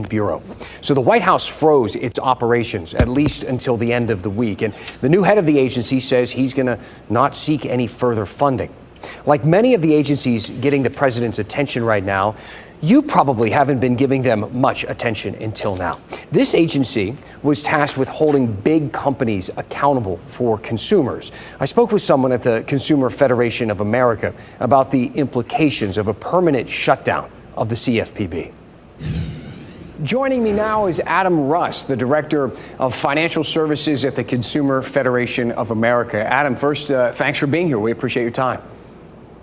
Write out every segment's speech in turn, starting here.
Bureau. So the White House froze its operations, at least until the end of the week. And the new head of the agency says he's going to not seek any further funding. Like many of the agencies getting the president's attention right now, you probably haven't been giving them much attention until now. This agency was tasked with holding big companies accountable for consumers. I spoke with someone at the Consumer Federation of America about the implications of a permanent shutdown of the CFPB. Joining me now is Adam Russ, the Director of Financial Services at the Consumer Federation of America. Adam, first, thanks for being here. We appreciate your time.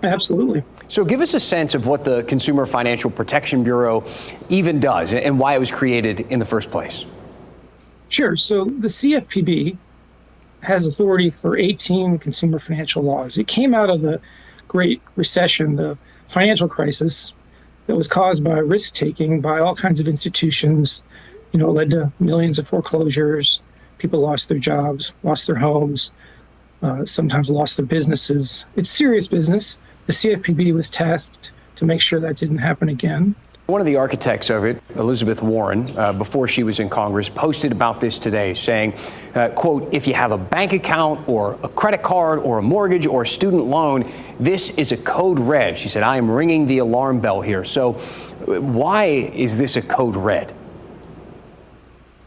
Absolutely. So give us a sense of what the Consumer Financial Protection Bureau even does and why it was created in the first place. Sure. So the CFPB has authority for 18 consumer financial laws. It came out of the Great Recession, the financial crisis that was caused by risk-taking by all kinds of institutions. It led to millions of foreclosures. People lost their jobs, lost their homes, sometimes lost their businesses. It's serious business. The CFPB was tasked to make sure that didn't happen again. One of the architects of it, Elizabeth Warren, before she was in Congress, posted about this today, saying, quote, "If you have a bank account or a credit card or a mortgage or a student loan, this is a code red." She said, "I am ringing the alarm bell here." So why is this a code red?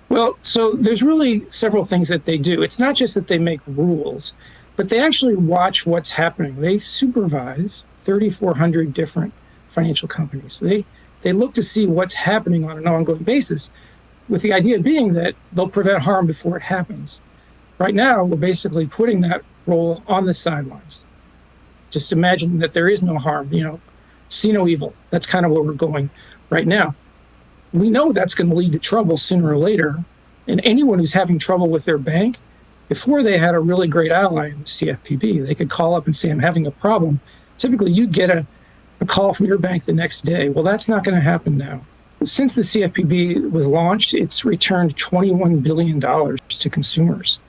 Well, so there's really several things that they do. It's not just that they make rules, but they actually watch what's happening. They supervise 3,400 different financial companies. They look to see what's happening on an ongoing basis, with the idea being that they'll prevent harm before it happens. Right now, we're basically putting that role on the sidelines. Just imagine that there is no harm, see no evil. That's kind of where we're going right now. We know that's going to lead to trouble sooner or later. And anyone who's having trouble with their bank, before they had a really great ally in the CFPB, they could call up and say, "I'm having a problem." Typically, you'd get a call from your bank the next day. Well, that's not going to happen now. Since the CFPB was launched, it's returned $21 billion to consumers.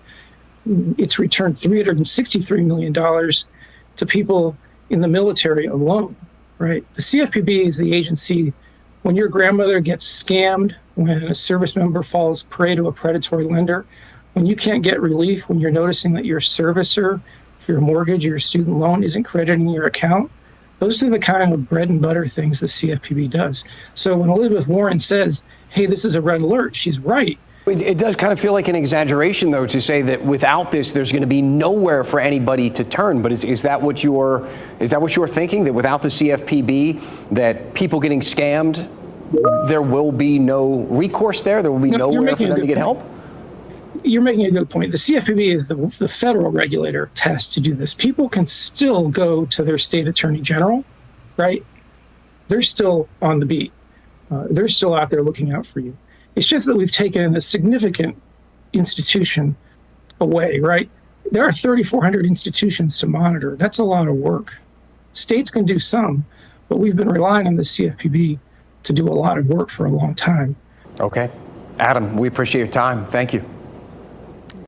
It's returned $363 million to people in the military alone, right? The CFPB is the agency when your grandmother gets scammed, when a service member falls prey to a predatory lender, when you can't get relief, when you're noticing that your servicer for your mortgage or your student loan isn't crediting your account. Those are the kind of bread and butter things the CFPB does. So when Elizabeth Warren says, "Hey, this is a red alert," she's right. It does kind of feel like an exaggeration, though, to say that without this, there's going to be nowhere for anybody to turn. But is that what you're thinking? That without the CFPB, that people getting scammed, there will be no recourse there? There will be nowhere for them to get help? You're making a good point. The CFPB is the federal regulator tasked to do this. People can still go to their state attorney general, right? They're still on the beat. They're still out there looking out for you. It's just that we've taken a significant institution away, right? There are 3,400 institutions to monitor. That's a lot of work. States can do some, but we've been relying on the CFPB to do a lot of work for a long time. Okay. Adam, we appreciate your time. Thank you.